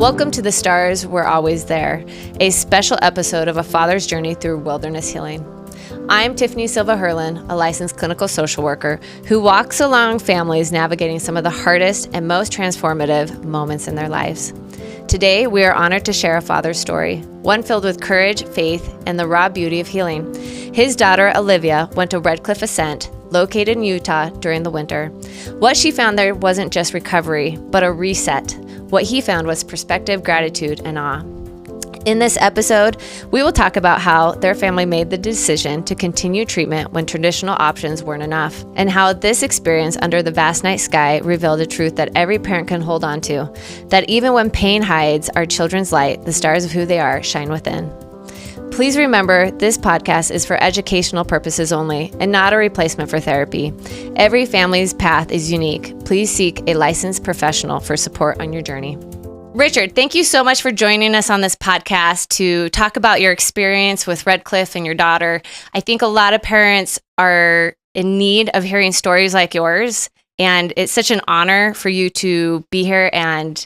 Welcome to The Stars Were Always There, a special episode of a father's journey through wilderness healing. I'm Tiffany Silva Herlin, a licensed clinical social worker who walks along families navigating some of the hardest and most transformative moments in their lives. Today, we are honored to share a father's story, one filled with courage, faith, and the raw beauty of healing. His daughter, Olivia, went to RedCliff Ascent, located in Utah, during the winter. What she found there wasn't just recovery, but a reset. What he found was perspective, gratitude, and awe. In this episode, we will talk about how their family made the decision to continue treatment when traditional options weren't enough, and how this experience under the vast night sky revealed a truth that every parent can hold on to, that even when pain hides our children's light, the stars of who they are shine within. Please remember, this podcast is for educational purposes only and not a replacement for therapy. Every family's path is unique. Please seek a licensed professional for support on your journey. Richard, thank you so much for joining us on this podcast to talk about your experience with RedCliff and your daughter. I think a lot of parents are in need of hearing stories like yours, and it's such an honor for you to be here and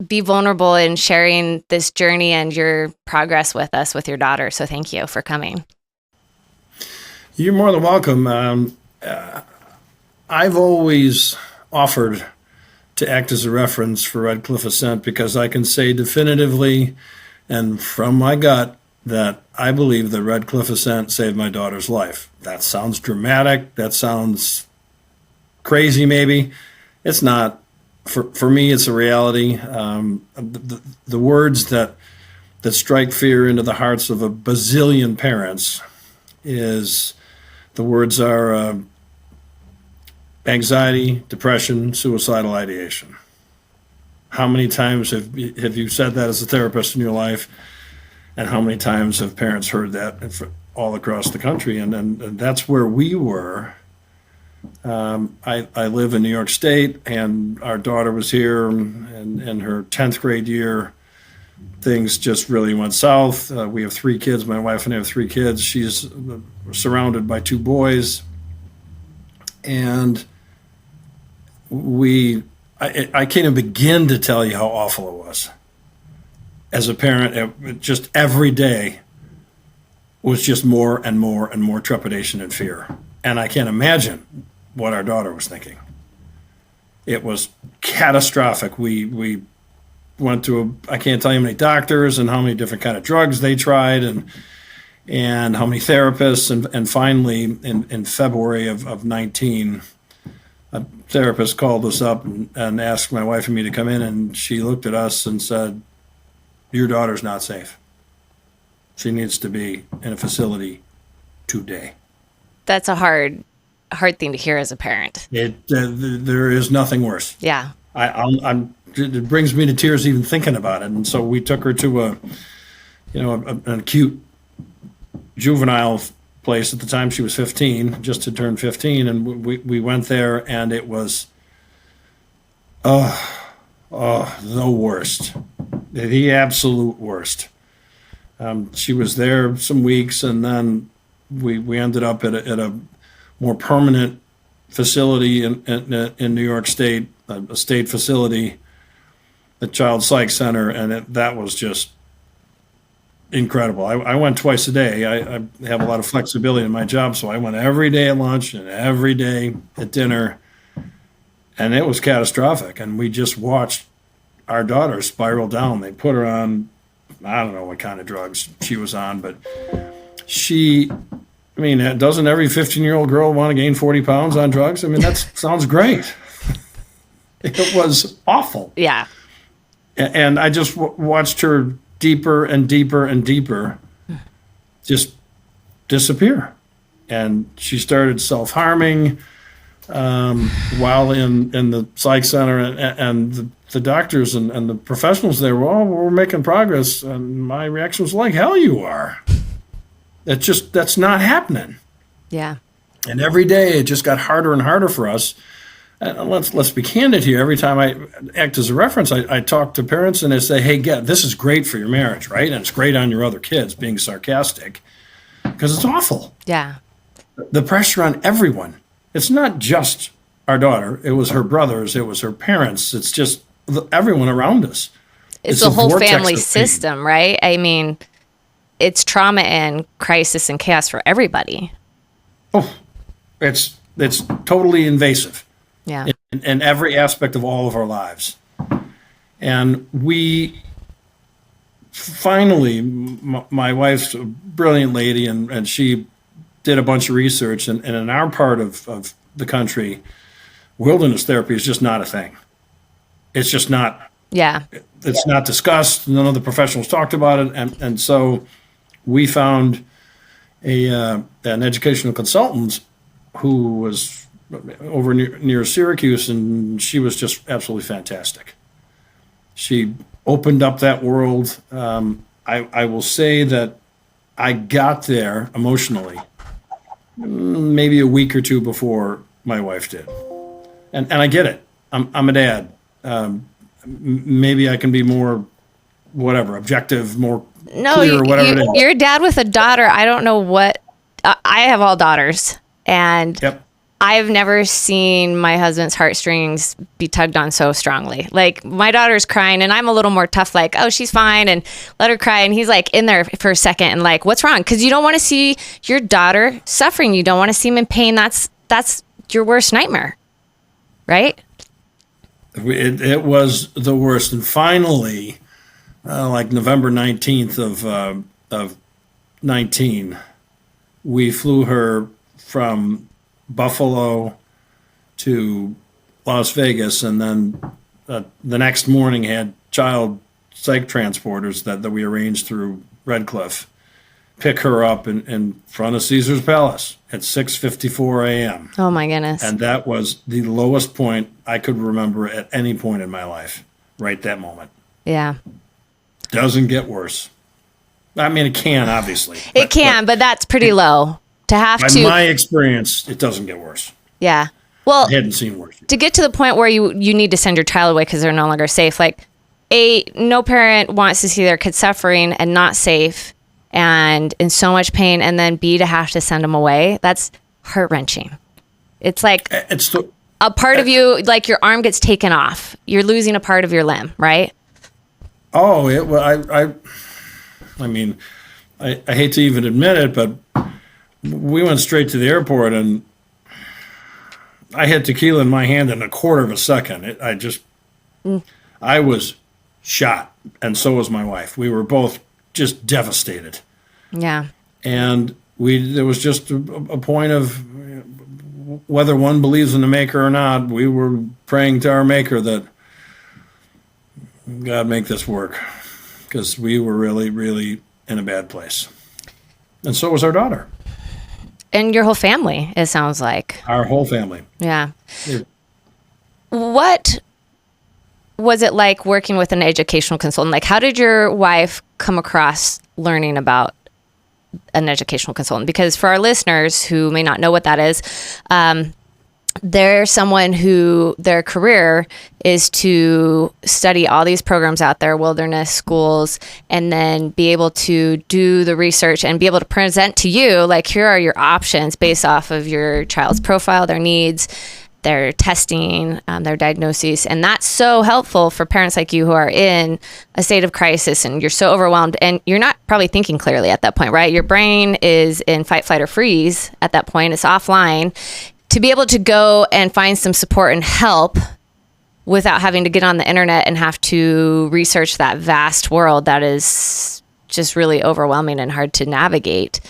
be vulnerable in sharing this journey and your progress with us with your daughter. So thank you for coming. You're more than welcome. I've always offered to act as a reference for RedCliff Ascent because I can say definitively and from my gut that I believe that RedCliff Ascent saved my daughter's life. That sounds dramatic. That sounds crazy maybe. It's not. For me, it's a reality. The words that strike fear into the hearts of a bazillion parents is the words are anxiety, depression, suicidal ideation. How many times have you said that as a therapist in your life? And how many times have parents heard that all across the country? And that's where we were. I live in New York State, and our daughter was here, and in her 10th grade year, things just really went south. We have 3 kids. My wife and I have 3 kids. She's surrounded by 2 boys, and I can't even begin to tell you how awful it was. As a parent, it just every day was just more and more and more trepidation and fear. And I can't imagine what our daughter was thinking. It was catastrophic. We went to I can't tell you how many doctors and how many different kind of drugs they tried and how many therapists. And finally, in February of 19, a therapist called us up and asked my wife and me to come in, and she looked at us and said, "Your daughter's not safe. She needs to be in a facility today." That's a hard thing to hear as a parent. There is nothing worse. Yeah. It brings me to tears even thinking about it. And so we took her to an acute juvenile place. At the time she was 15, just to turn 15, and we went there, and it was the worst, the absolute worst. She was there some weeks, and then we ended up at a more permanent facility in New York State, a state facility, the Child Psych Center, and that was just incredible. I went twice a day. I have a lot of flexibility in my job, so I went every day at lunch and every day at dinner, and it was catastrophic. And we just watched our daughter spiral down. They put her on, I don't know what kind of drugs she was on, but doesn't every 15-year-old girl want to gain 40 pounds on drugs? I mean, that sounds great. It was awful. Yeah. And I just watched her deeper and deeper and deeper just disappear. And she started self-harming while in the psych center, and the doctors and the professionals there we're making progress. And my reaction was like, hell you are. That's not happening. Yeah. And every day it just got harder and harder for us. And let's be candid here. Every time I act as a reference, I talk to parents and they say, hey, this is great for your marriage, right? And it's great on your other kids, being sarcastic, because it's awful. Yeah. The pressure on everyone. It's not just our daughter. It was her brothers. It was her parents. It's just everyone around us. It's the whole vortex family of pain. system, right? I mean, it's trauma and crisis and chaos for everybody. Oh, it's totally invasive Yeah. in every aspect of all of our lives. And we finally, my wife's a brilliant lady, and she did a bunch of research. And in our part of the country, wilderness therapy is just not a thing. It's just not. Yeah. It's not discussed. None of the professionals talked about it. And so we found an educational consultant who was over near Syracuse, and she was just absolutely fantastic. She opened up that world. I will say that I got there emotionally maybe a week or two before my wife did. And I get it. I'm a dad. Maybe I can be more, whatever, objective, more clear, whatever it is. You're a dad with a daughter. I don't know what. I have all daughters, and Yep. I've never seen my husband's heartstrings be tugged on so strongly. Like, my daughter's crying, and I'm a little more tough, like, oh, she's fine, and let her cry. And he's like in there for a second and like, what's wrong? Because you don't want to see your daughter suffering. You don't want to see him in pain. That's your worst nightmare, right? It was the worst. And finally, like November 19th of 19, we flew her from Buffalo to Las Vegas, and then the next morning had child psych transporters that we arranged through RedCliff pick her up in front of Caesar's Palace at 6:54 a.m. Oh my goodness. And that was the lowest point I could remember at any point in my life, right that moment. Yeah. Doesn't get worse. I mean, it can, obviously. It can, but that's pretty low. To have By to. my experience, it doesn't get worse. Yeah. Well, I hadn't seen worse. to get to the point where you need to send your child away because they're no longer safe, like, no parent wants to see their kid suffering and not safe and in so much pain, and then B, to have to send them away. That's heart-wrenching. It's like a part of you, like your arm gets taken off. You're losing a part of your limb, right? Oh, I mean, I hate to even admit it, but we went straight to the airport, and I had tequila in my hand in a quarter of a second. I was shot, and so was my wife. We were both just devastated. Yeah. And there was just a point of whether one believes in the Maker or not, we were praying to our Maker that God make this work, because we were really, really in a bad place. And so was our daughter. And your whole family, it sounds like. Our whole family. Yeah. What was it like working with an educational consultant? Like, how did your wife come across learning about an educational consultant? Because for our listeners who may not know what that is, they're someone who their career is to study all these programs out there, wilderness schools, and then be able to do the research and be able to present to you, like, here are your options based off of your child's profile, their needs, their testing, their diagnoses. And that's so helpful for parents like you who are in a state of crisis and you're so overwhelmed and you're not probably thinking clearly at that point, right? Your brain is in fight, flight, or freeze at that point. It's offline. To be able to go and find some support and help without having to get on the internet and have to research that vast world that is just really overwhelming and hard to navigate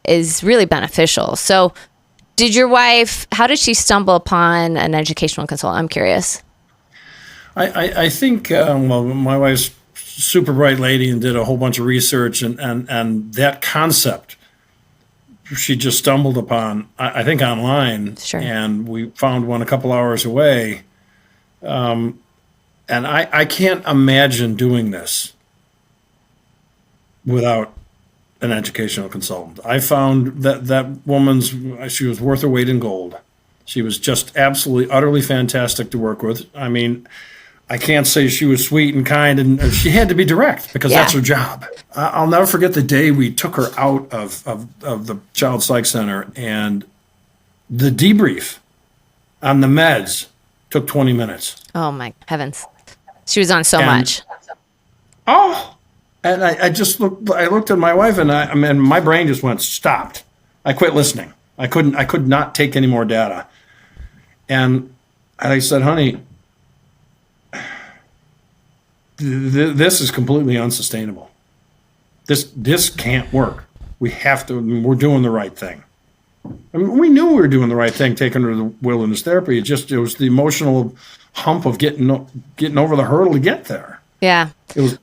is really beneficial. So how did she stumble upon an educational consultant? I'm curious. I think, well, my wife's a super bright lady and did a whole bunch of research, and that concept she just stumbled upon, I think, online. Sure. And we found one a couple hours away. And I can't imagine doing this without an educational consultant. I found that she was worth her weight in gold. She was just absolutely, utterly fantastic to work with. I mean, I can't say she was sweet and kind, and she had to be direct because that's her job. I'll never forget the day we took her out of the Child Psych Center, and the debrief on the meds took 20 minutes. Oh, my heavens. She was on so much. Oh, and I looked at my wife and I mean, my brain just stopped. I quit listening. I could not take any more data. And I said, honey, this is completely unsustainable. This can't work. We have to, we're doing the right thing. I mean, we knew we were doing the right thing, taking her to the wilderness therapy. It was the emotional hump of getting over the hurdle to get there. Yeah. It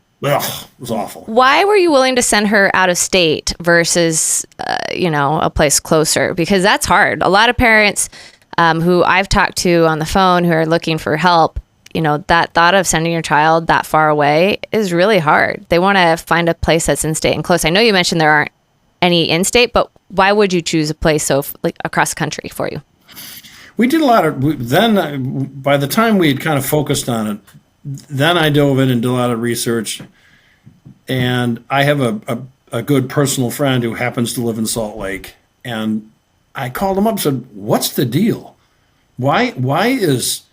was awful. Why were you willing to send her out of state versus, a place closer? Because that's hard. A lot of parents who I've talked to on the phone who are looking for help, that thought of sending your child that far away is really hard. They want to find a place that's in-state and close. I know you mentioned there aren't any in-state, but why would you choose a place so across the country for you? We did a lot of, then by the time we had kind of focused on it, then I dove in and did a lot of research. And I have a good personal friend who happens to live in Salt Lake. And I called him up and said, what's the deal? Why is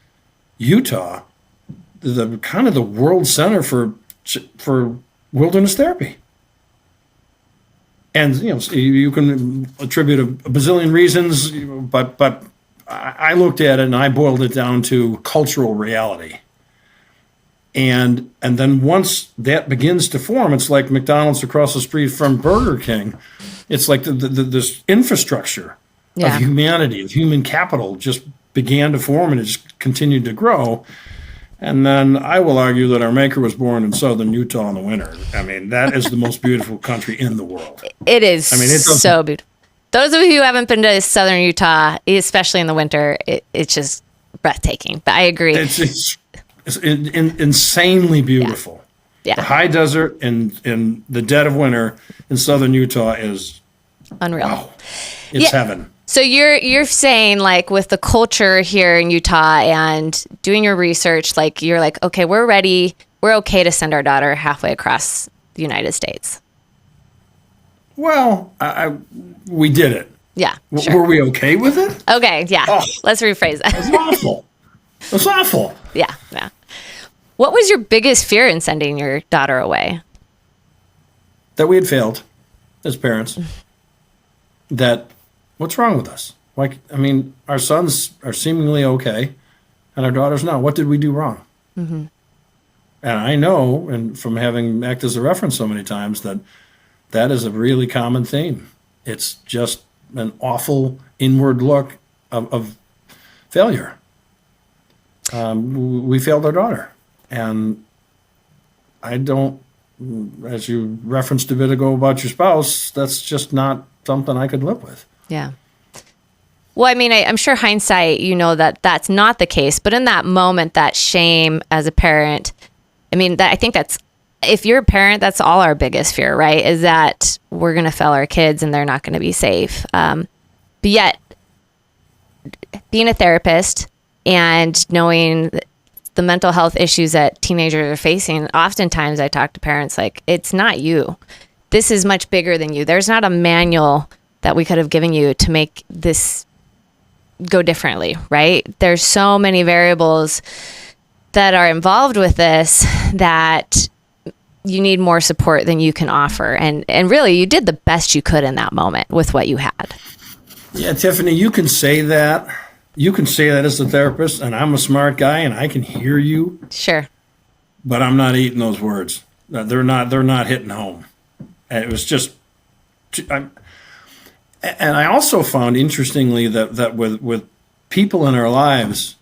Utah the kind of the world center for wilderness therapy? And you can attribute a bazillion reasons, but I looked at it and I boiled it down to cultural reality. And then once that begins to form, it's like McDonald's across the street from Burger King. It's like this infrastructure of humanity, of human capital, just began to form, and it just continued to grow. And then I will argue that our maker was born in southern Utah in the winter. I mean, that is the most beautiful country in the world. It is. I mean, it's so beautiful. Those of you who haven't been to southern Utah, especially in the winter, it's just breathtaking. But I agree. It's insanely beautiful. Yeah. The high desert in the dead of winter in southern Utah is unreal. Wow. It's heaven. So you're saying, like, with the culture here in Utah and doing your research, like, you're like, okay, we're ready. We're okay to send our daughter halfway across the United States. Well, we did it. Yeah. Sure. Were we okay with it? Okay. Yeah. Oh, let's rephrase that. It's awful. It's awful. Yeah. Yeah. What was your biggest fear in sending your daughter away? That we had failed as parents. That what's wrong with us? Like, I mean, our sons are seemingly okay, and our daughters not. What did we do wrong? Mm-hmm. And I know, and from having acted as a reference so many times, that is a really common theme. It's just an awful inward look of failure. We failed our daughter. And I don't, as you referenced a bit ago about your spouse, that's just not something I could live with. Yeah. Well, I mean, I'm sure hindsight, that that's not the case. But in that moment, that shame as a parent, I mean, I think that's, if you're a parent, that's all our biggest fear, right? Is that we're going to fail our kids and they're not going to be safe. But yet, being a therapist and knowing the mental health issues that teenagers are facing, oftentimes I talk to parents like, it's not you. This is much bigger than you. There's not a manual that we could have given you to make this go differently, right? There's so many variables that are involved with this that you need more support than you can offer. And really, you did the best you could in that moment with what you had. Yeah, Tiffany, you can say that. You can say that as a therapist, and I'm a smart guy, and I can hear you. Sure. But I'm not eating those words. They're not hitting home. And it was just, and I also found interestingly that with people in our lives,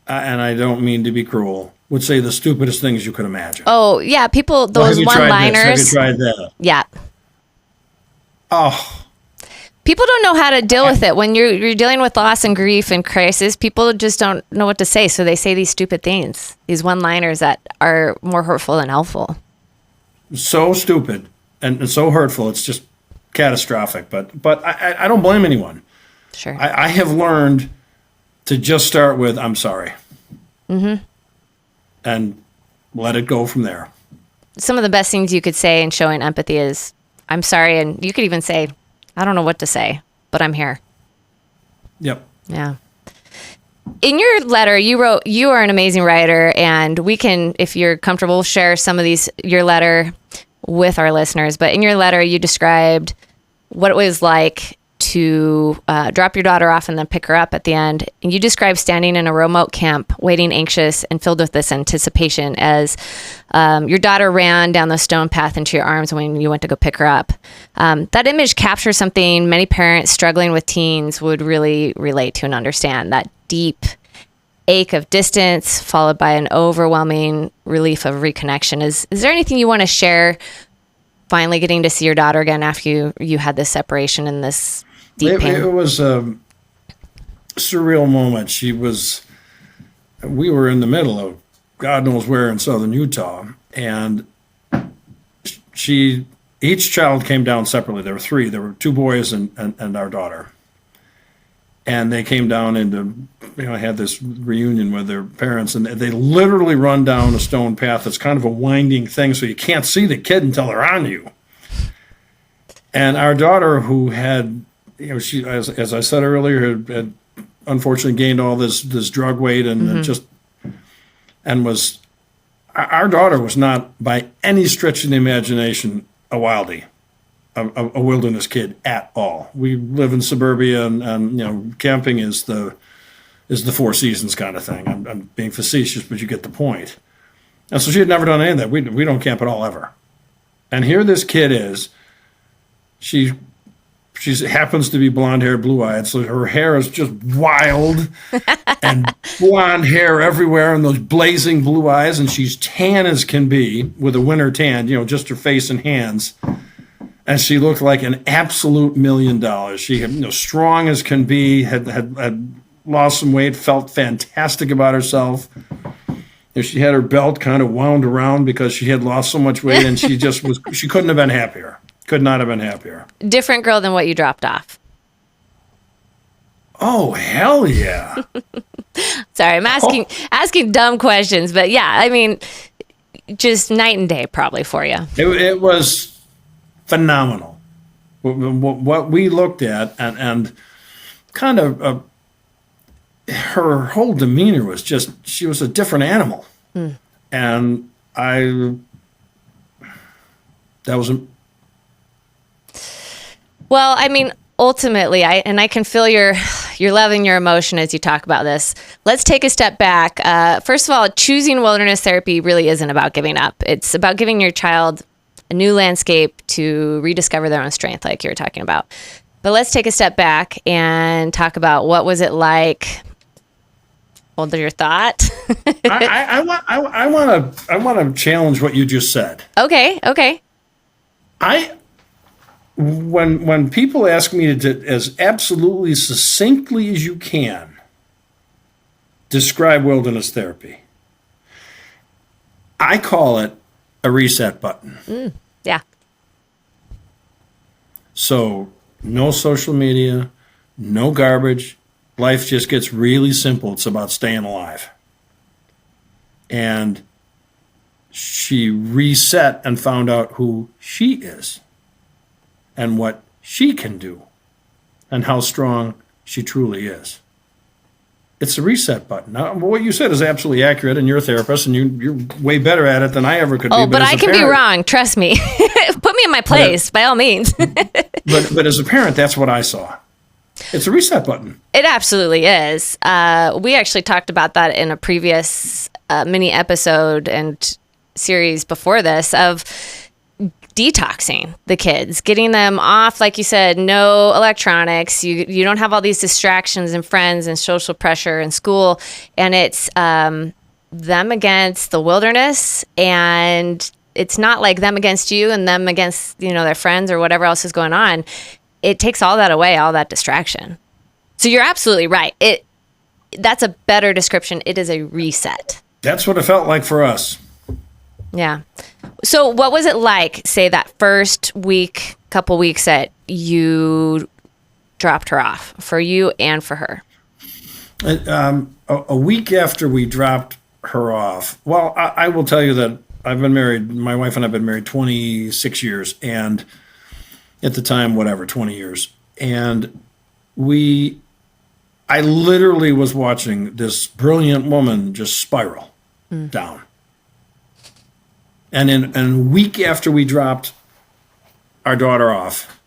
and I don't mean to be cruel, would say the stupidest things you could imagine. Oh yeah, people, those one-liners. Have you tried that? Yeah. Oh. People don't know how to deal with it. When you're dealing with loss and grief and crisis, people just don't know what to say. So they say these stupid things, these one-liners that are more hurtful than helpful. So stupid and so hurtful. It's just catastrophic. But I don't blame anyone. Sure. I have learned to just start with, I'm sorry. Mm-hmm. And let it go from there. Some of the best things you could say in showing empathy is, I'm sorry. And you could even say, I don't know what to say, but I'm here. Yep. Yeah. in your letter, you wrote, you are an amazing writer, and we can, if you're comfortable, share some of your letter with our listeners. But in your letter, you described what it was like to drop your daughter off and then pick her up at the end. And you described standing in a remote camp, waiting anxious and filled with this anticipation as your daughter ran down the stone path into your arms when you went to go pick her up. That image captures something many parents struggling with teens would really relate to and understand, that deep ache of distance followed by an overwhelming relief of reconnection. Is there anything you want to share finally getting to see your daughter again after you had this separation and this deep pain? It was a surreal moment. We were in the middle of God knows where in southern Utah, and each child came down separately. There were three. There were two boys and our daughter. And they came down had this reunion with their parents, and they literally run down a stone path. It's kind of a winding thing, so you can't see the kid until they're on you. And our daughter, who had, she, as I said earlier, had unfortunately gained all this drug weight our daughter was not by any stretch of the imagination a wildie. A wilderness kid at all. We live in suburbia, and camping is the Four Seasons kind of thing. I'm being facetious, but you get the point. And so she had never done any of that. We don't camp at all ever. And here this kid is. She happens to be blonde hair, blue eyed, so her hair is just wild and blonde hair everywhere, and those blazing blue eyes, and she's tan as can be with a winter tan. Just her face and hands. And she looked like an absolute $1 million. She had, strong as can be, had lost some weight, felt fantastic about herself. She had her belt kind of wound around because she had lost so much weight, and she couldn't have been happier. Could not have been happier. Different girl than what you dropped off. Oh, hell yeah. Sorry, I'm asking dumb questions, but yeah, I mean, just night and day probably for you. It was phenomenal. What we looked at, and kind of her whole demeanor was just, she was a different animal. And that was well, I mean, ultimately, I can feel your love and your emotion as you talk about this. Let's take a step back. First of all, choosing wilderness therapy really isn't about giving up. It's about giving your child a new landscape to rediscover their own strength, like you were talking about. But let's take a step back and talk about what was it like. Hold your thought. I want to challenge what you just said. Okay. When people ask me to, as absolutely succinctly as you can, describe wilderness therapy, I call it a reset button. Yeah. So no social media, no garbage. Life just gets really simple. It's about staying alive. And she reset and found out who she is and what she can do and how strong she truly is. It's a reset button. Now, what you said is absolutely accurate, and you're a therapist, and you're way better at it than I ever could be. Oh, but I can be wrong. Trust me. Put me in my place, by all means. but as a parent, that's what I saw. It's a reset button. It absolutely is. We actually talked about that in a previous mini episode and series before this of detoxing the kids, getting them off, like you said, no electronics. You don't have all these distractions and friends and social pressure and school. And it's them against the wilderness. And it's not like them against you and them against, their friends or whatever else is going on. It takes all that away, all that distraction. So you're absolutely right. That's a better description. It is a reset. That's what it felt like for us. Yeah. So what was it like, say, that first couple weeks that you dropped her off, for you and for her? A week after we dropped her off, well, I will tell you that I've been married, my wife and I have been married 26 years, and at the time, 20 years. And we I literally was watching this brilliant woman just spiral down. And in a week after we dropped our daughter off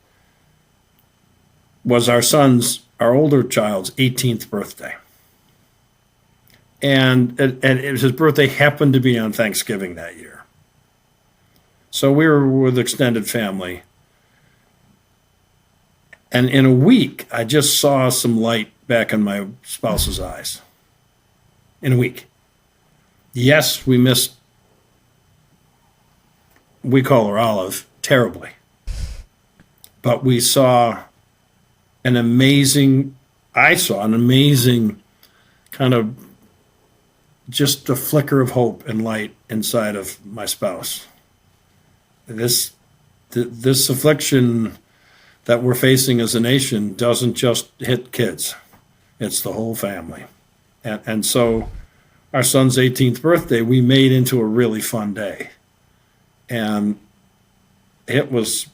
was our older child's 18th birthday. And his birthday happened to be on Thanksgiving that year. So we were with extended family. And in a week, I just saw some light back in my spouse's eyes. In a week. Yes, we call her Olive, terribly. But I saw an amazing kind of just a flicker of hope and light inside of my spouse. This affliction that we're facing as a nation doesn't just hit kids. It's the whole family. And so our son's 18th birthday, we made into a really fun day. And it was,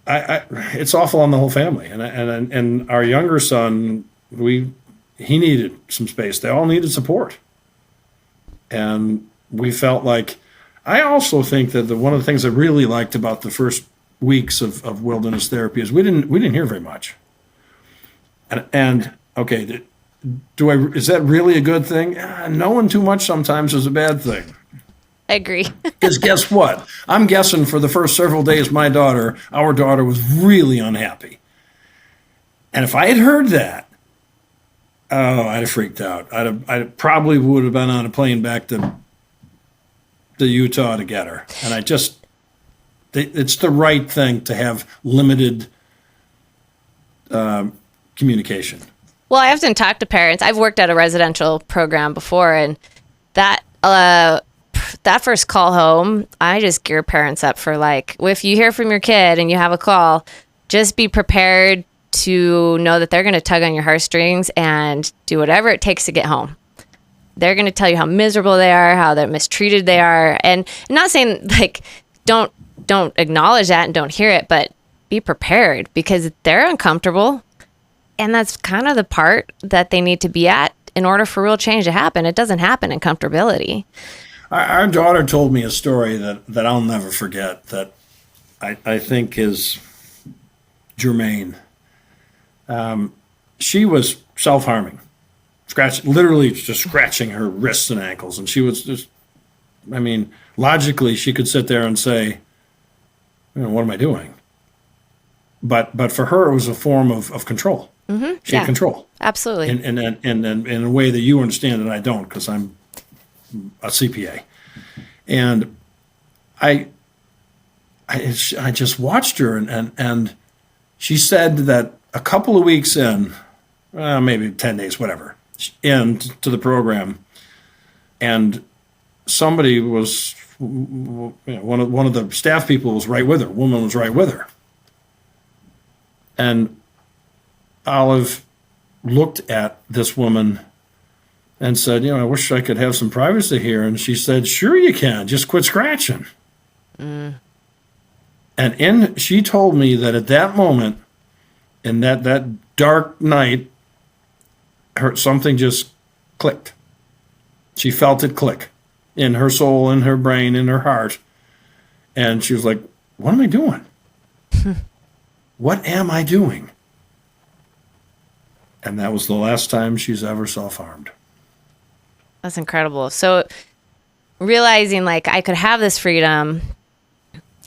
it's awful on the whole family. And our younger son, he needed some space. They all needed support. And we felt like, I also think that one of the things I really liked about the first weeks of wilderness therapy is we didn't hear very much. And okay, is that really a good thing? Knowing too much sometimes is a bad thing. I agree. Because guess what? I'm guessing for the first several days, our daughter was really unhappy. And if I had heard that, I'd have freaked out. I probably would have been on a plane back to Utah to get her. And it's the right thing to have limited communication. Well, I often talk to parents. I've worked at a residential program before, and that first call home, I just gear parents up for if you hear from your kid and you have a call, just be prepared to know that they're going to tug on your heartstrings and do whatever it takes to get home. They're going to tell you how miserable they are, how they're mistreated they are. And I'm not saying don't acknowledge that and don't hear it, but be prepared because they're uncomfortable. And that's kind of the part that they need to be at in order for real change to happen. It doesn't happen in comfortability. Our daughter told me a story that I'll never forget that I think is germane. She was self-harming, literally just scratching her wrists and ankles. And she was just, logically, she could sit there and say, what am I doing? But for her, it was a form of control. Mm-hmm. She had control. Absolutely. In a way that you understand and I don't, because I'm a CPA. And I just watched her and she said that a couple of weeks in, maybe 10 days, whatever, into the program, and somebody was, one of the staff people was right with her, a woman was right with her. And Olive looked at this woman and said, I wish I could have some privacy here. And she said, sure you can, just quit scratching. Mm. And she told me that at that moment, in that dark night, something just clicked. She felt it click in her soul, in her brain, in her heart. And she was like, what am I doing? What am I doing? And that was the last time she's ever self-harmed. That's incredible. So realizing I could have this freedom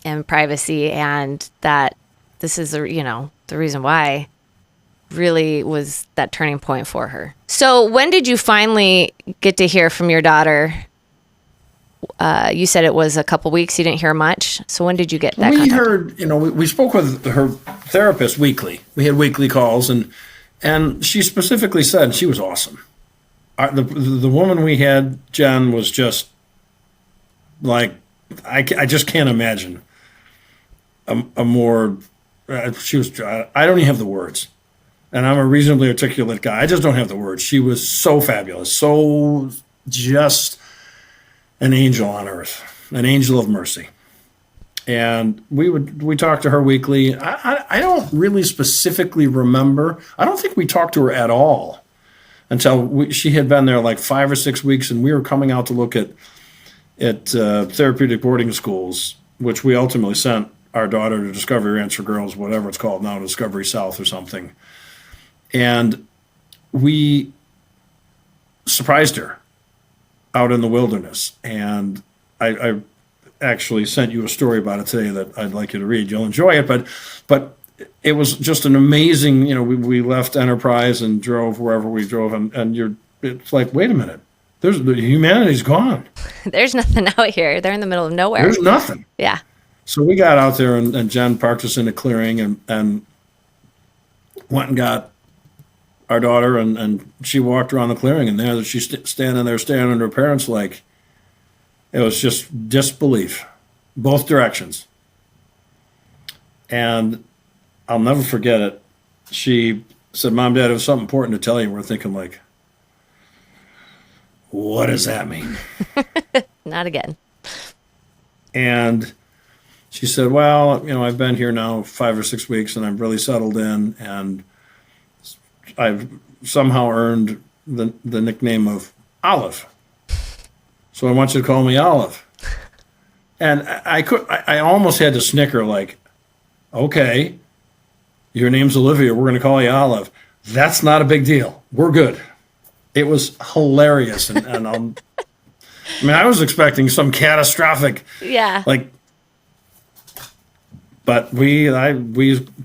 and privacy, and that this is the reason why really was that turning point for her. So when did you finally get to hear from your daughter? You said it was a couple weeks. You didn't hear much. So when did you get that We contact? heard, we spoke with her therapist weekly. We had weekly calls, and she specifically said she was awesome. The woman we had, Jen, was just I just can't imagine a more, she was, I don't even have the words. And I'm a reasonably articulate guy. I just don't have the words. She was so fabulous, so just an angel on earth, an angel of mercy. And we talked to her weekly. I don't really specifically remember. I don't think we talked to her at all until she had been there like 5 or 6 weeks, and we were coming out to look at therapeutic boarding schools, which we ultimately sent our daughter to Discovery Ranch for Girls, whatever it's called now, Discovery South or something. And we surprised her out in the wilderness. And I actually sent you a story about it today that I'd like you to read. You'll enjoy it, but it was just an amazing, we left Enterprise and drove wherever we drove, and it's like, wait a minute, the humanity's gone. There's nothing out here. They're in the middle of nowhere. There's nothing. Yeah. So we got out there, and Jen parked us in a clearing and went and got our daughter, and she walked around the clearing, and there she's standing there staring at her parents like, it was just disbelief, both directions. And I'll never forget it. She said, Mom, Dad, it was something important to tell you. We're thinking like, what does that mean? Not again. And she said, well, I've been here now 5 or 6 weeks, and I've really settled in, and I've somehow earned the nickname of Olive. So I want you to call me Olive. And I almost had to snicker like, okay, your name's Olivia, we're going to call you Olive. That's not a big deal. We're good. It was hilarious. And I was expecting some catastrophic, but we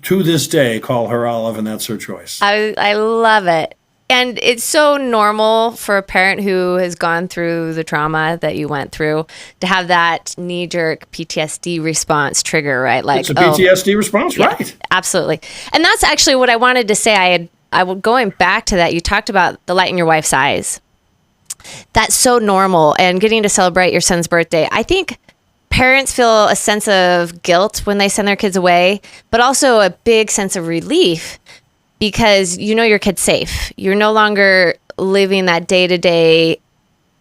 to this day call her Olive, and that's her choice. I love it. And it's so normal for a parent who has gone through the trauma that you went through to have that knee-jerk PTSD response trigger, right? Like, it's a PTSD response, yeah, right? Absolutely. And that's actually what I wanted to say. Going back to that, you talked about the light in your wife's eyes. That's so normal. And getting to celebrate your son's birthday. I think parents feel a sense of guilt when they send their kids away, but also a big sense of relief because your kid's safe. You're no longer living that day-to-day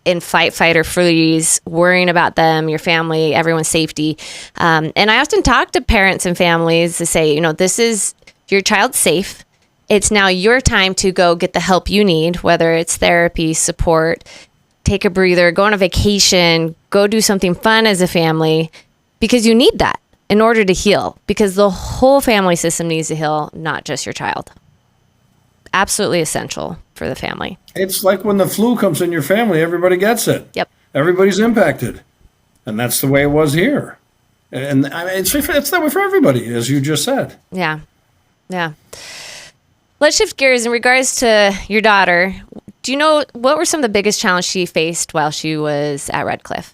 in fight or freeze, worrying about them, your family, everyone's safety. And I often talk to parents and families to say, this is your child's safe. It's now your time to go get the help you need, whether it's therapy, support, take a breather, go on a vacation, go do something fun as a family, because you need that in order to heal, because the whole family system needs to heal, not just your child. Absolutely essential for the family. It's like when the flu comes in your family, everybody gets it. Yep. Everybody's impacted. And that's the way it was here. And it's that way for everybody, as you just said. Yeah. Yeah. Let's shift gears in regards to your daughter. Do you know what were some of the biggest challenges she faced while she was at RedCliff?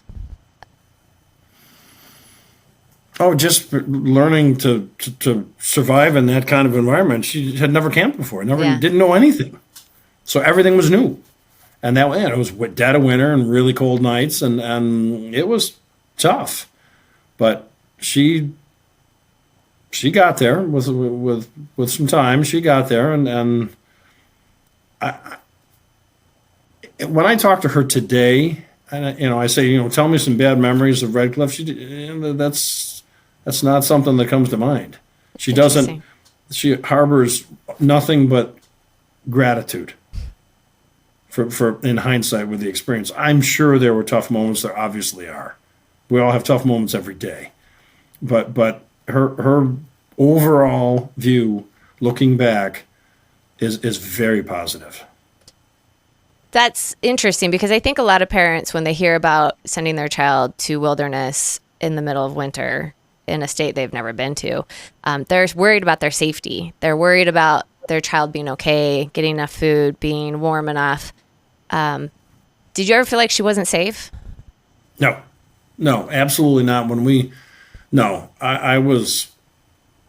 Oh, just learning to survive in that kind of environment. She had never camped before, didn't know anything. So everything was new. And it was dead of winter and really cold nights, and it was tough. But she got there with some time. She got there, and when I talk to her today, and I say, tell me some bad memories of RedCliff. That's not something that comes to mind. She doesn't. She harbors nothing but gratitude for in hindsight with the experience. I'm sure there were tough moments. There obviously are. We all have tough moments every day, but her overall view, looking back, is very positive. That's interesting because I think a lot of parents, when they hear about sending their child to wilderness in the middle of winter in a state they've never been to, they're worried about their safety. They're worried about their child being okay, getting enough food, being warm enough. Did you ever feel like she wasn't safe? No, absolutely not. I was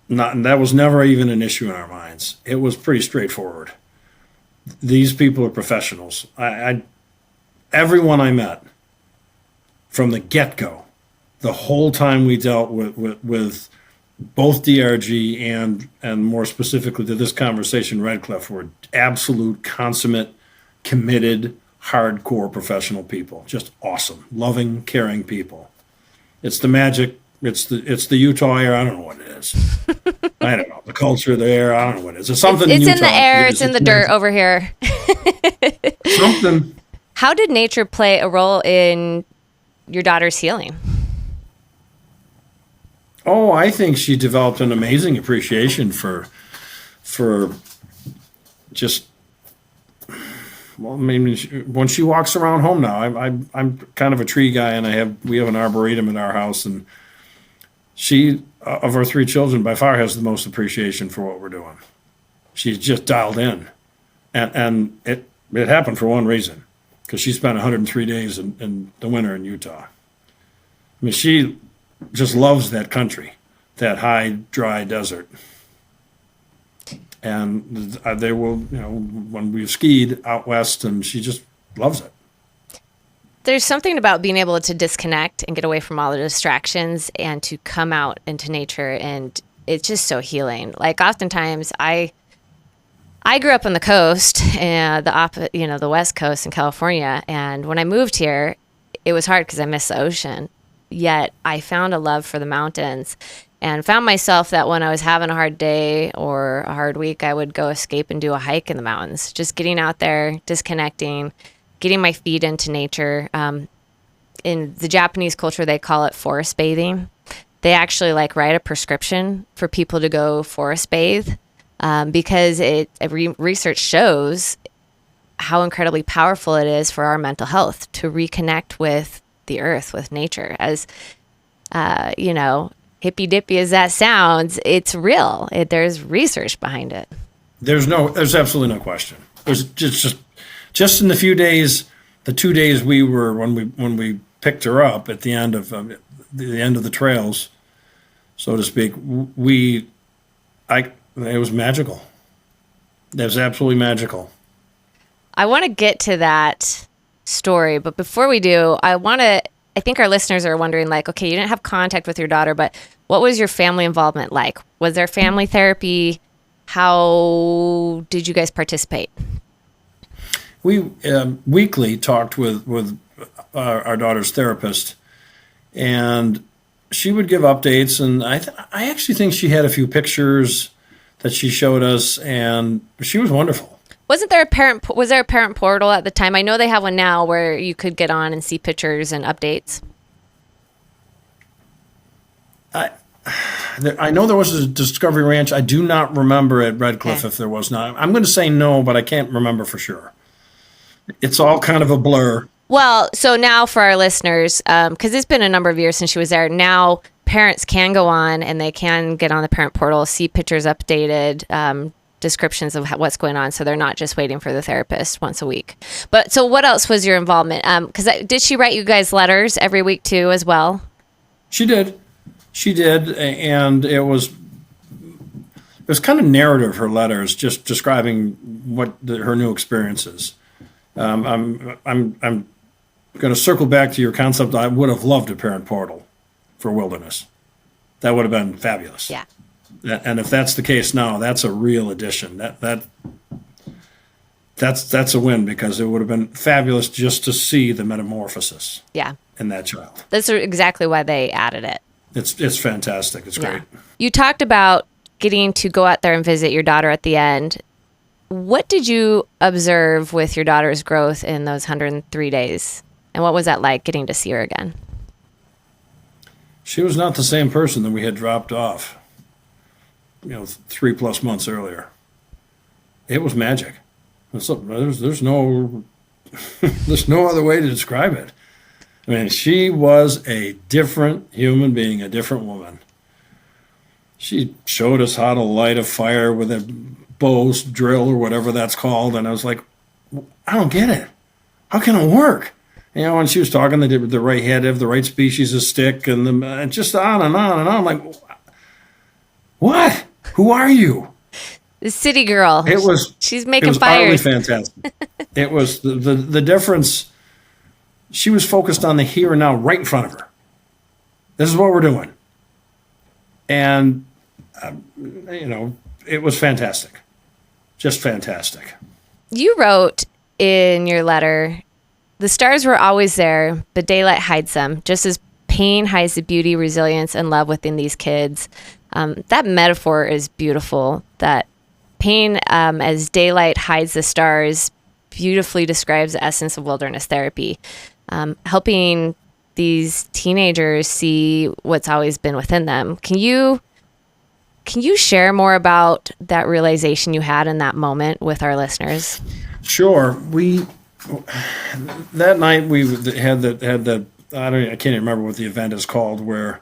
not. That was never even an issue in our minds. It was pretty straightforward. These people are professionals. Everyone I met from the get-go, the whole time we dealt with both DRG and more specifically to this conversation, RedCliff, were absolute, consummate, committed, hardcore professional people. Just awesome, loving, caring people. It's the magic It's the Utah air. I don't know what it is. I don't know. The culture there. I don't know what it is. It's something It's in in the air. It's in the dirt over here. Something. How did nature play a role in your daughter's healing? Oh, I think she developed an amazing appreciation for just. Well, I mean, when she walks around home now, I'm kind of a tree guy, and we have an arboretum in our house, and she, of our three children, by far has the most appreciation for what we're doing. She's just dialed in, and it happened for one reason, because she spent 103 days in the winter in Utah. I mean, she just loves that country, that high, dry desert. And they will, when we've skied out west, and she just loves it. There's something about being able to disconnect and get away from all the distractions and to come out into nature, and it's just so healing. Like, oftentimes I grew up on the coast, the West Coast in California, and when I moved here, it was hard because I missed the ocean. Yet I found a love for the mountains and found myself that when I was having a hard day or a hard week, I would go escape and do a hike in the mountains, just getting out there, disconnecting, getting my feet into nature. In the Japanese culture, they call it forest bathing. They actually write a prescription for people to go forest bathe because research shows how incredibly powerful it is for our mental health to reconnect with the earth, with nature. As hippy dippy as that sounds, it's real. There's research behind it. There's absolutely no question. There's just in the 2 days we were when we picked her up at the end of the trails, so to speak. It was magical. It was absolutely magical. I want to get to that story, but before we do, I think our listeners are wondering, okay, you didn't have contact with your daughter, but what was your family involvement like? Was there family therapy? How did you guys participate? We weekly talked with our daughter's therapist, and she would give updates, and I actually think she had a few pictures that she showed us, and she was wonderful. Was there a parent portal at the time? I know they have one now where you could get on and see pictures and updates. I know there was a Discovery Ranch. I do not remember at RedCliff if there was not. I'm going to say no, but I can't remember for sure. It's all kind of a blur. Well, so now for our listeners, because it's been a number of years since she was there, now parents can go on and they can get on the parent portal, see pictures updated, descriptions of what's going on, so they're not just waiting for the therapist once a week. But so what else was your involvement? Because did she write you guys letters every week too as well? She did, and it was kind of narrative, her letters, just describing her new experiences. I'm going to circle back to your concept. I would have loved a parent portal for wilderness. That would have been fabulous. Yeah. And if that's the case now, that's a real addition. That's a win, because it would have been fabulous just to see the metamorphosis. Yeah. In that child. That's exactly why they added it. It's fantastic. It's great. You talked about getting to go out there and visit your daughter at the end. What did you observe with your daughter's growth in those 103 days? And what was that like, getting to see her again? She was not the same person that we had dropped off, 3+ months earlier. It was magic. There's no other way to describe it. I mean, she was a different human being, a different woman. She showed us how to light a fire with a bow drill or whatever that's called, and I was like, I don't get it. How can it work? When she was talking, they did the right head of the right species of stick, and just on and on and on. I'm like, what? Who are you? The city girl. She's making fires. It was utterly fantastic. It was the difference. She was focused on the here and now, right in front of her. This is what we're doing, and it was fantastic, just fantastic. You wrote in your letter, "The stars were always there, but daylight hides them, just as pain hides the beauty, resilience, and love within these kids. That metaphor is beautiful. That pain as daylight hides the stars beautifully describes the essence of wilderness therapy, helping these teenagers see what's always been within them. Can you share more about that realization you had in that moment with our listeners? Sure. That night we had the I can't even remember what the event is called, where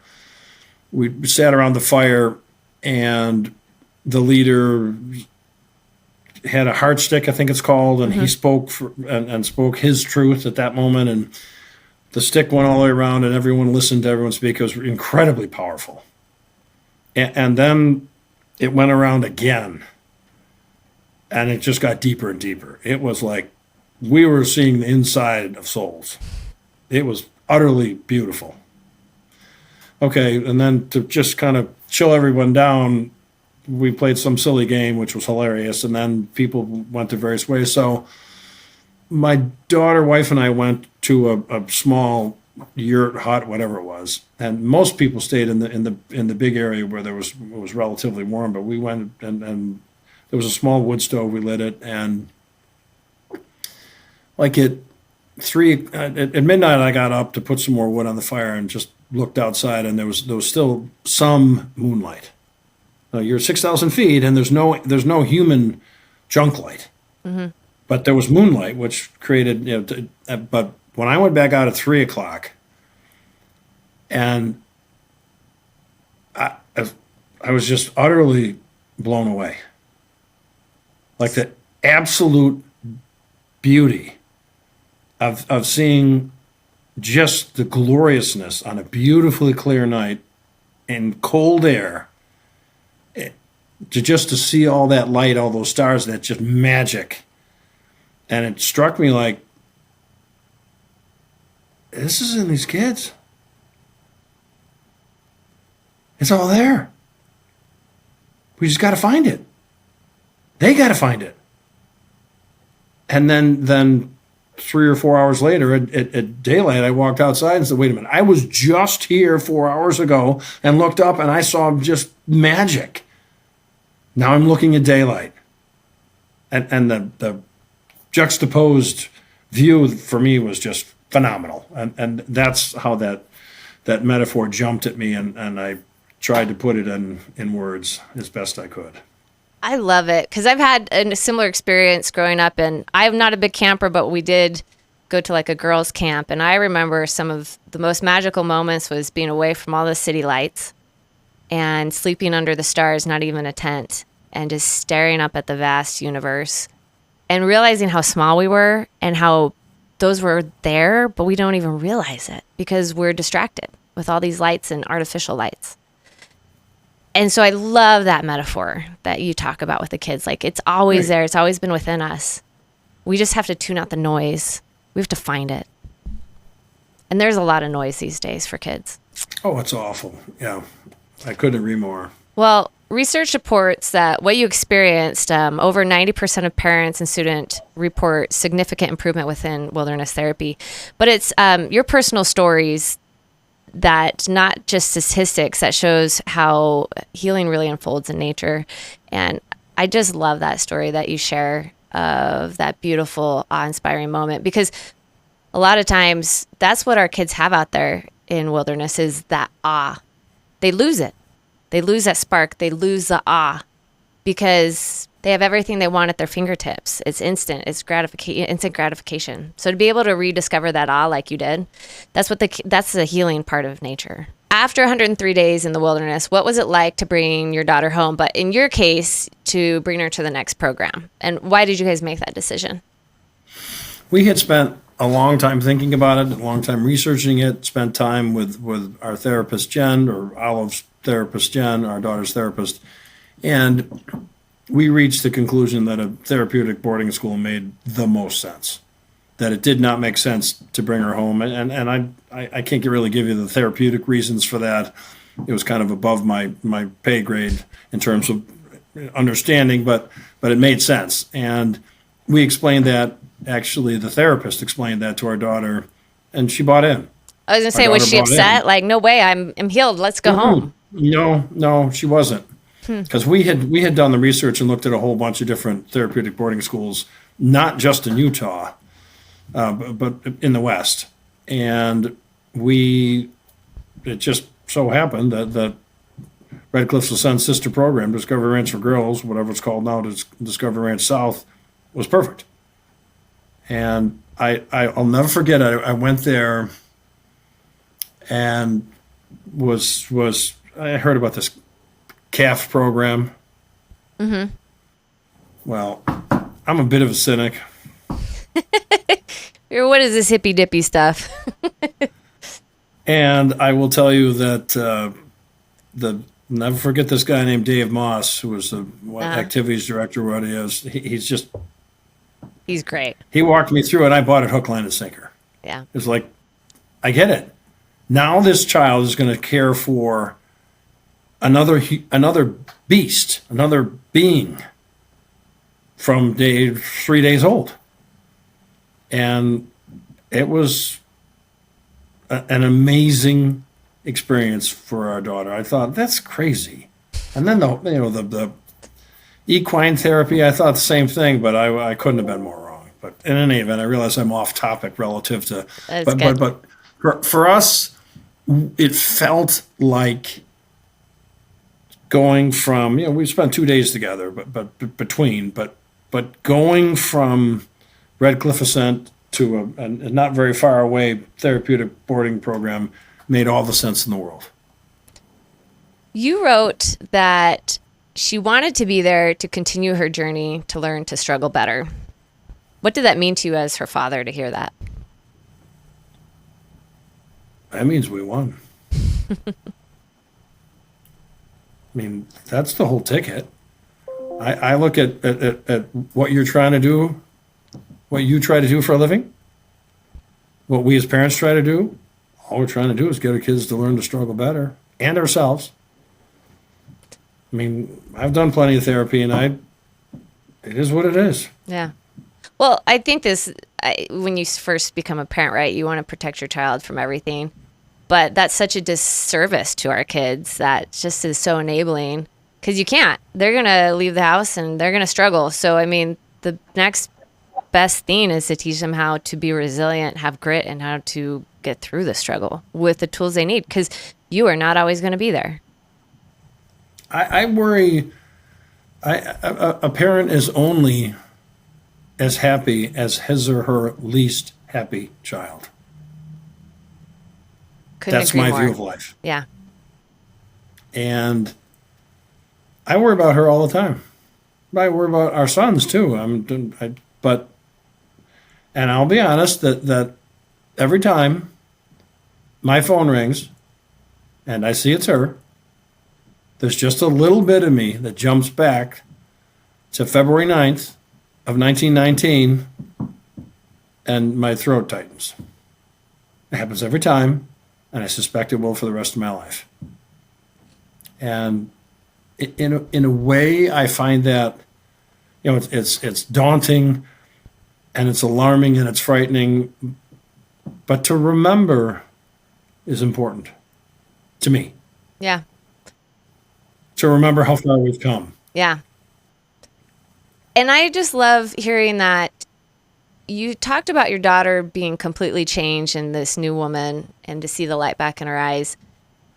we sat around the fire and the leader had a heart stick, I think it's called, and he spoke and spoke his truth at that moment, and the stick went all the way around, and everyone listened to everyone speak. It was incredibly powerful. And then it went around again, and it just got deeper and deeper. It was like we were seeing the inside of souls. It was utterly beautiful. Okay, and then to just kind of chill everyone down, we played some silly game, which was hilarious, and then people went their various ways. So my daughter, wife, and I went to a small yurt hut, whatever it was, and most people stayed in the big area where it was relatively warm. But we went and there was a small wood stove. We lit it, and like at midnight, I got up to put some more wood on the fire and just looked outside, and there was still some moonlight. You're 6,000 feet, and there's no human junk light, but there was moonlight, which created. But when I went back out at 3:00, and I was just utterly blown away, like the absolute beauty of seeing just the gloriousness on a beautifully clear night in cold air. To see all that light, all those stars, that's just magic. And it struck me like, this is in these kids. It's all there. We just got to find it. They got to find it. And then 3 or 4 hours later at daylight, I walked outside and said, wait a minute, I was just here 4 hours ago and looked up and I saw just magic. Now I'm looking at daylight. And the juxtaposed view for me was just phenomenal. And that's how that metaphor jumped at me, and I tried to put it in words as best I could. I love it because I've had a similar experience growing up, and I'm not a big camper, but we did go to like a girls' camp, and I remember some of the most magical moments was being away from all the city lights and sleeping under the stars, not even a tent, and just staring up at the vast universe and realizing how small we were and how those were there, but we don't even realize it because we're distracted with all these lights and artificial lights. And so I love that metaphor that you talk about with the kids. Like, it's always there. It's always been within us. We just have to tune out the noise. We have to find it. And there's a lot of noise these days for kids. Oh, it's awful. Yeah, I couldn't agree more. Well, research reports that what you experienced, over 90% of parents and students report significant improvement within wilderness therapy. But it's your personal stories, that not just statistics, that shows how healing really unfolds in nature. And I just love that story that you share of that beautiful, awe-inspiring moment, because a lot of times that's what our kids have out there in wilderness, is that awe. They lose it. They lose that spark. They lose the awe because they have everything they want at their fingertips. It's instant. It's instant gratification. So to be able to rediscover that awe like you did, that's the healing part of nature. After 103 days in the wilderness, what was it like to bring your daughter home? But in your case, to bring her to the next program. And why did you guys make that decision? We had spent a long time thinking about it, a long time researching it, spent time with our therapist, Jen, or Olive's therapist, Jen, our daughter's therapist. And we reached the conclusion that a therapeutic boarding school made the most sense, that it did not make sense to bring her home. And I can't really give you the therapeutic reasons for that. It was kind of above my pay grade in terms of understanding, but it made sense. And we explained that, actually the therapist explained that to our daughter, and she bought in. I was gonna our say, was daughter she brought in. upset? Like, no way, I'm healed. Let's go home. No, she wasn't. Because we had done the research and looked at a whole bunch of different therapeutic boarding schools, not just in Utah, but in the West. And it just so happened that RedCliff Ascent sister program, Discovery Ranch for Girls, whatever it's called now, Discovery Ranch South, was perfect. And I'll never forget it. I went there and I heard about this CAF program. Mm-hmm. Well, I'm a bit of a cynic. What is this hippy dippy stuff? And I will tell you that never forget this guy named Dave Moss, who was the activities director, what he is. He's great. He walked me through it. I bought it hook, line, and sinker. Yeah. It's like, I get it. Now this child is going to care for another beast, another being from 3 days old. And it was an amazing experience for our daughter. I thought, that's crazy. And then the equine therapy, I thought the same thing, but I couldn't have been more wrong. But in any event, I realize I'm off topic relative to. But for us, it felt like going from, we spent 2 days together, but going from RedCliff Ascent to a not very far away therapeutic boarding program made all the sense in the world. You wrote that she wanted to be there to continue her journey to learn to struggle better. What did that mean to you as her father to hear that? That means we won. I mean, that's the whole ticket. I look at what you're trying to do, what you try to do for a living, what we as parents try to do. All we're trying to do is get our kids to learn to struggle better, and ourselves. I mean, I've done plenty of therapy, and it is what it is. Yeah. Well, I think when you first become a parent, right, you want to protect your child from everything. But that's such a disservice to our kids that just is so enabling, because you can't. They're going to leave the house and they're going to struggle. So, I mean, the next best thing is to teach them how to be resilient, have grit, and how to get through the struggle with the tools they need, because you are not always going to be there. I worry a parent is only as happy as his or her least happy child. That's my view of life. Yeah. And I worry about her all the time. I worry about our sons too. And I'll be honest that every time my phone rings and I see it's her, there's just a little bit of me that jumps back to February 9th of 1919 and my throat tightens. It happens every time, and I suspect it will for the rest of my life. And in a way, I find that, it's daunting, and it's alarming, and it's frightening, but to remember is important to me. Yeah. To remember how far we've come. Yeah. And I just love hearing that you talked about your daughter being completely changed and this new woman, and to see the light back in her eyes.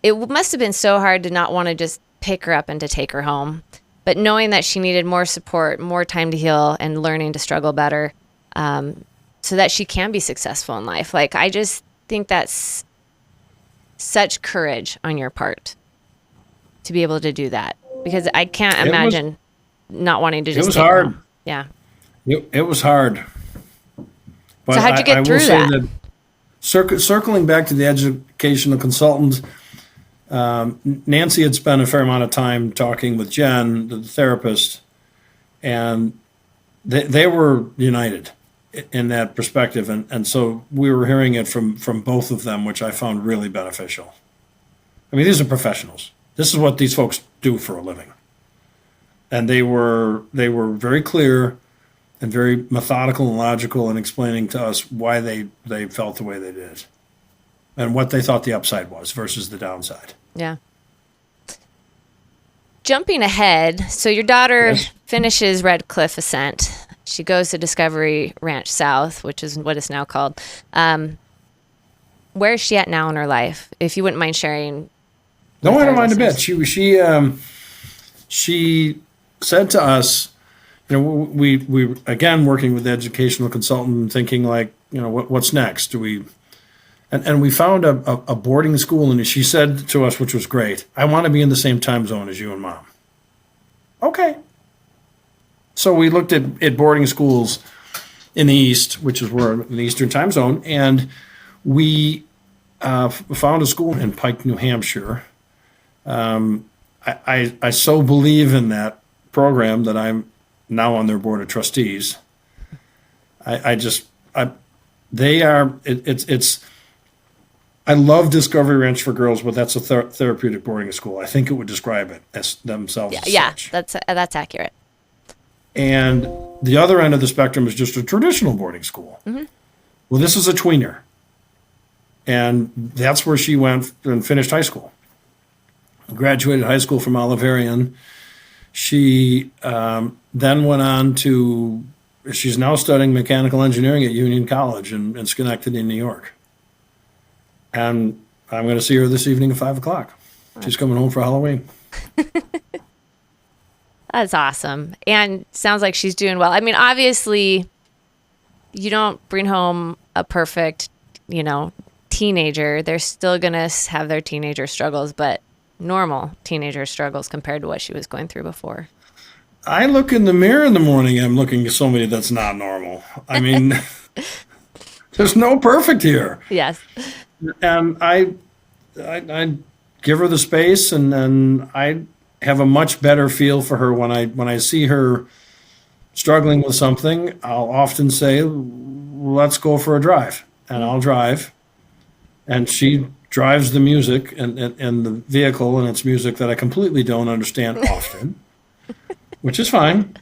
It must have been so hard to not want to just pick her up and to take her home, but knowing that she needed more support, more time to heal, and learning to struggle better, so that she can be successful in life. Like, I just think that's such courage on your part to be able to do that, because I can't imagine not wanting to just. It was hard. Yeah. It was hard. But so how'd you get through that? Circling back to the educational consultant, Nancy had spent a fair amount of time talking with Jen, the therapist, and they were united in that perspective. And so we were hearing it from both of them, which I found really beneficial. I mean, these are professionals. This is what these folks do for a living. And they were very clear and very methodical and logical in explaining to us why they felt the way they did. and what they thought the upside was versus the downside. Yeah. Jumping ahead, so your daughter finishes RedCliff Ascent. She goes to Discovery Ranch South, which is what it's now called. Where is she at now in her life? If you wouldn't mind sharing. No, I don't mind a bit. She said to us, we again working with the educational consultant and thinking like, what's next? And we found a boarding school, and she said to us, which was great, I want to be in the same time zone as you and Mom. Okay. So we looked at boarding schools in the East, which is where in the Eastern time zone, and we found a school in Pike, New Hampshire. I so believe in that program that I'm now on their board of trustees. I love Discovery Ranch for Girls, but that's a therapeutic boarding school. I think it would describe it as themselves. Yeah, that's accurate. And the other end of the spectrum is just a traditional boarding school. Mm-hmm. Well, this is a tweener. And that's where she went and finished high school. Graduated high school from Oliverian. She then went on she's now studying mechanical engineering at Union College in Schenectady, New York. And I'm going to see her this evening at 5:00. She's coming home for Halloween. That's awesome. And sounds like she's doing well. I mean, obviously, you don't bring home a perfect, teenager. They're still going to have their teenager struggles, but normal teenager struggles compared to what she was going through before. I look in the mirror in the morning, I'm looking at somebody that's not normal. I mean, there's no perfect here. Yes. And I give her the space, and then I have a much better feel for her when I see her struggling with something. I'll often say, let's go for a drive, and I'll drive, and she drives the music and the vehicle, and it's music that I completely don't understand often, which is fine.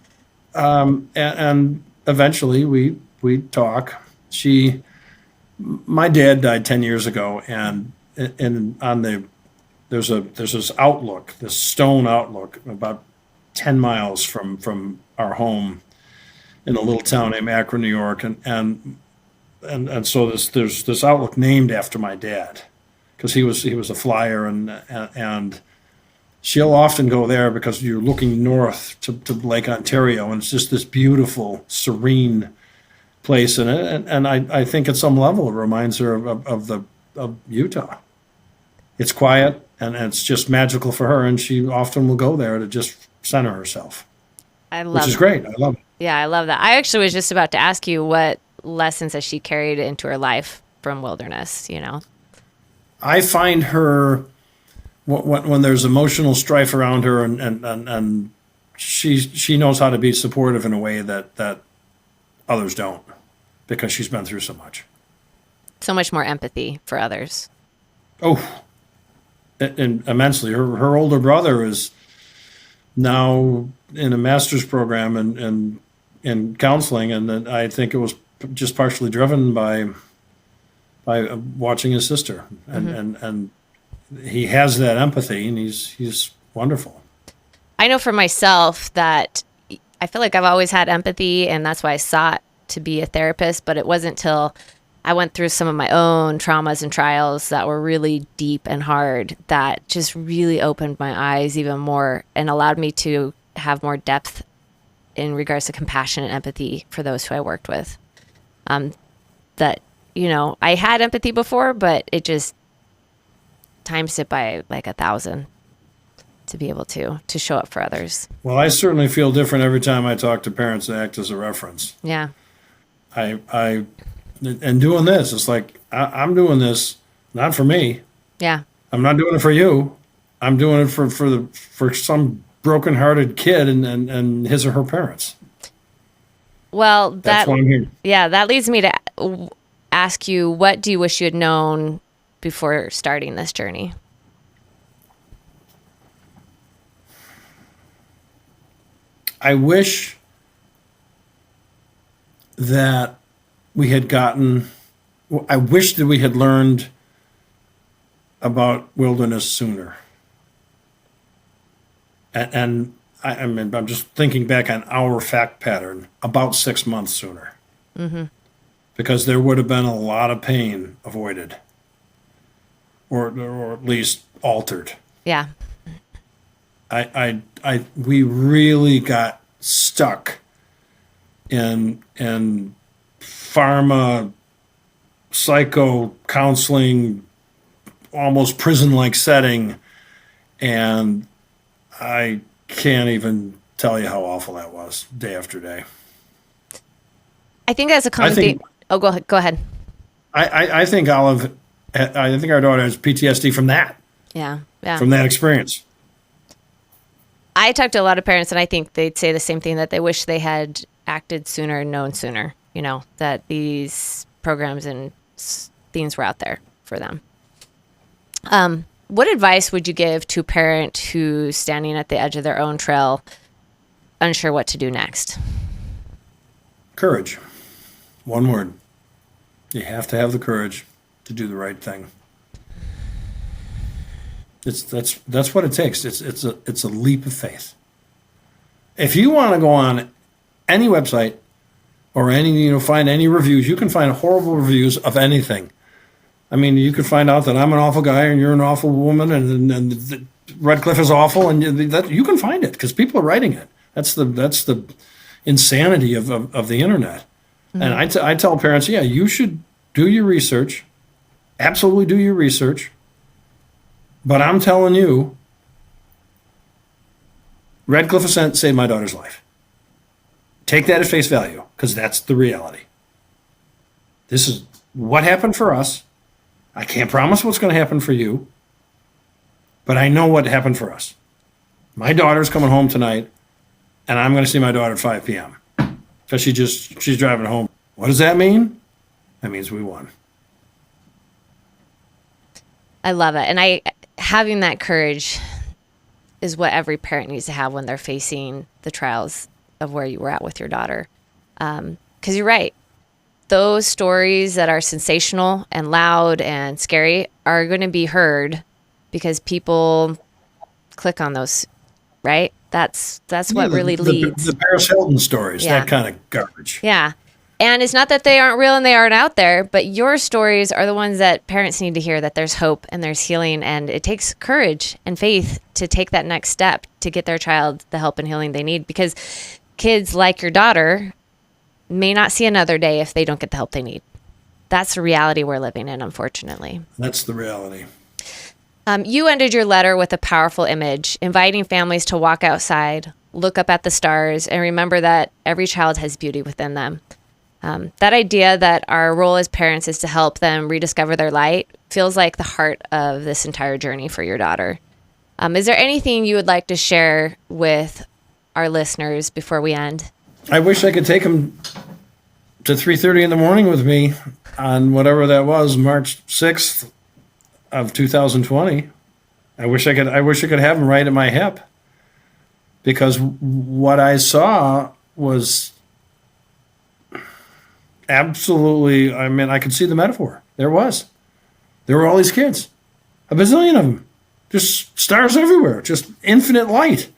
And eventually we talk. My dad died 10 years ago, and there's this outlook, this stone outlook, about 10 miles from our home in a little town named Akron, New York, and so there's this outlook named after my dad, because he was a flyer, and she'll often go there because you're looking north to Lake Ontario, and it's just this beautiful, serene place in it, and I think at some level it reminds her of Utah. It's quiet, and it's just magical for her, and she often will go there to just center herself. Which is great. I love it. Yeah, I love that. I actually was just about to ask you what lessons has she carried into her life from wilderness, I find her, when there's emotional strife around her, and she knows how to be supportive in a way that others don't, because she's been through so much. So much more empathy for others. Oh, and immensely. Her older brother is now in a master's program in counseling, and I think it was just partially driven by watching his sister, and he has that empathy, and he's wonderful. I know for myself that I feel like I've always had empathy, and that's why I sought to be a therapist, but it wasn't till I went through some of my own traumas and trials that were really deep and hard that just really opened my eyes even more and allowed me to have more depth in regards to compassion and empathy for those who I worked with. That, I had empathy before, but it just times it by like 1,000 to be able to show up for others. Well, I certainly feel different every time I talk to parents that act as a reference. Yeah. And doing this, it's like, I'm doing this not for me. Yeah. I'm not doing it for you. I'm doing it for some broken-hearted kid and his or her parents. Well, that's why I'm here. Yeah, that leads me to ask you, what do you wish you had known before starting this journey? I wish that we had learned about wilderness sooner. And I mean, I'm just thinking back on our fact pattern, about 6 months sooner. Mm-hmm. Because there would have been a lot of pain avoided, or at least altered. Yeah. We really got stuck in pharma, psycho counseling, almost prison-like setting, and I can't even tell you how awful that was day after day. I think that's a common theme. Oh, go ahead. I think I think our daughter has PTSD from that. Yeah. From that experience. I talk to a lot of parents, and I think they'd say the same thing, that they wish they had acted sooner and known sooner, that these programs and things were out there for them. What advice would you give to a parent who's standing at the edge of their own trail, unsure what to do next? Courage. One word. You have to have the courage to do the right thing. That's what it takes. It's a leap of faith. If you want to go on any website or find any reviews, you can find horrible reviews of anything. I mean, you could find out that I'm an awful guy and you're an awful woman, and RedCliff is awful, and you can find it because people are writing it. That's the insanity of the internet. Mm-hmm. And I tell parents, yeah, you should do your research, absolutely do your research. But I'm telling you, RedCliff Ascent saved my daughter's life. Take that at face value, because that's the reality. This is what happened for us. I can't promise what's going to happen for you, but I know what happened for us. My daughter's coming home tonight, and I'm going to see my daughter at 5 p.m. because she's driving home. What does that mean? That means we won. I love it. And having that courage is what every parent needs to have when they're facing the trials of where you were at with your daughter. Because you're right. Those stories that are sensational and loud and scary are going to be heard because people click on those, right? That's what really leads. The Paris Hilton stories, that kind of garbage. Yeah. And it's not that they aren't real and they aren't out there, but your stories are the ones that parents need to hear, that there's hope and there's healing, and it takes courage and faith to take that next step to get their child the help and healing they need, because kids like your daughter may not see another day if they don't get the help they need. That's the reality we're living in, unfortunately. That's the reality. You ended your letter with a powerful image, inviting families to walk outside, look up at the stars, and remember that every child has beauty within them. That idea that our role as parents is to help them rediscover their light feels like the heart of this entire journey for your daughter. Is there anything you would like to share with our listeners before we end? I wish I could take them to 3:30 in the morning with me on whatever that was, March 6th of 2020. I wish I could have them right at my hip, because what I saw was absolutely, I mean, I could see the metaphor. There were all these kids, a bazillion of them, just stars everywhere, just infinite light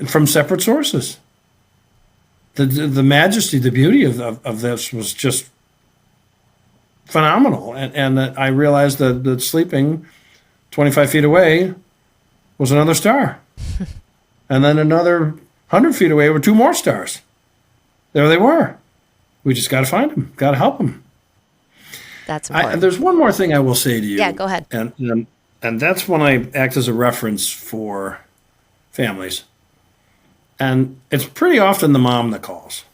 from separate sources. The majesty, the beauty of this was just phenomenal. And I realized that sleeping 25 feet away was another star. And then another 100 feet away were two more stars. There they were. We just got to find them, got to help them. That's important. There's one more thing I will say to you. Yeah, go ahead. And that's when I act as a reference for families. And it's pretty often the mom that calls.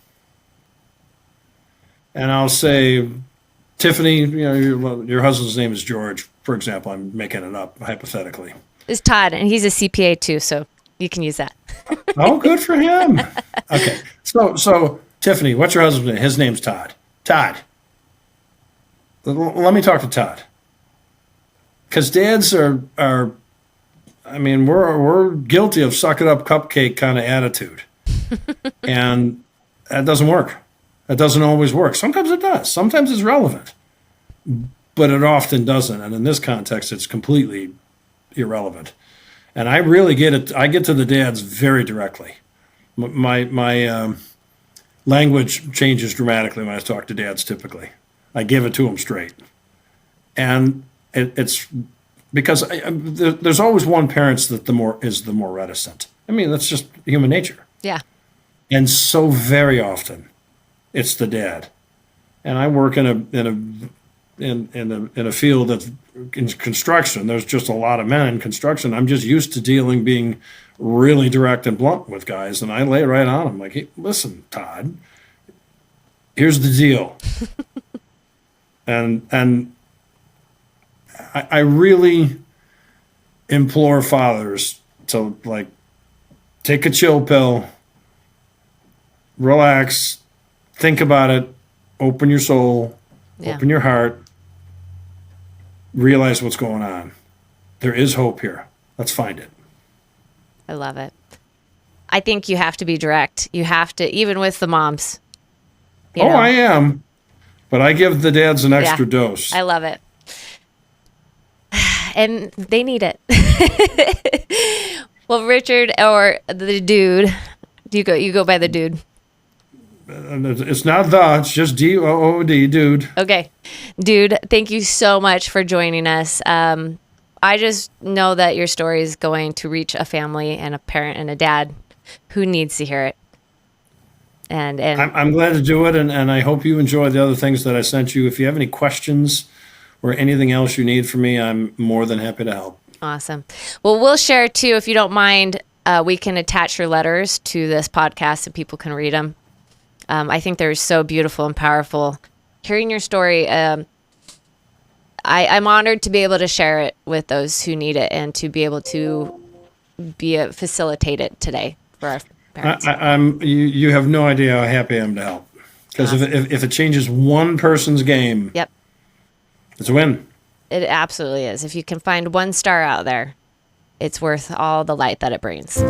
And I'll say, Tiffany, your husband's name is George, for example. I'm making it up hypothetically. It's Todd, and he's a CPA too, so you can use that. Oh, good for him. Okay. So Tiffany, what's your husband's name? His name's Todd. Todd. Let me talk to Todd. Because dads are I mean, we're guilty of suck it up cupcake kind of attitude. And that doesn't work. That doesn't always work. Sometimes it does. Sometimes it's relevant. but it often doesn't. And in this context, it's completely irrelevant. And I really get it. I get to the dads very directly. My language changes dramatically when I talk to dads. Typically, I give it to them straight, and it's because there's always one parent that the more reticent. I mean, that's just human nature. Yeah. And so very often, it's the dad. And I work in a field that's in construction. There's just a lot of men in construction. I'm just used to being really direct and blunt with guys, and I lay right on them. Like, hey, listen, Todd, here's the deal. and I really implore fathers to, like, take a chill pill, relax, think about it, open your soul, open your heart, realize what's going on. There is hope here. Let's find it. I love it. I think you have to be direct. You have to, even with the moms. You know? I am. But I give the dads an extra dose. I love it. And they need it. Well, Richard, or the dude, you go by the dude. It's not it's just D-O-O-D, dude. Okay. Dude, thank you so much for joining us. I just know that your story is going to reach a family and a parent and a dad who needs to hear it. And I'm glad to do it, and I hope you enjoy the other things that I sent you. If you have any questions or anything else you need from me, I'm more than happy to help. Awesome. Well, we'll share too, if you don't mind, we can attach your letters to this podcast so people can read them. I think they're so beautiful and powerful. Hearing your story, I'm honored to be able to share it with those who need it and to be able to facilitate it today for our parents. You have no idea how happy I am to help. Because if it changes one person's game, yep, it's a win. It absolutely is. If you can find one star out there, it's worth all the light that it brings.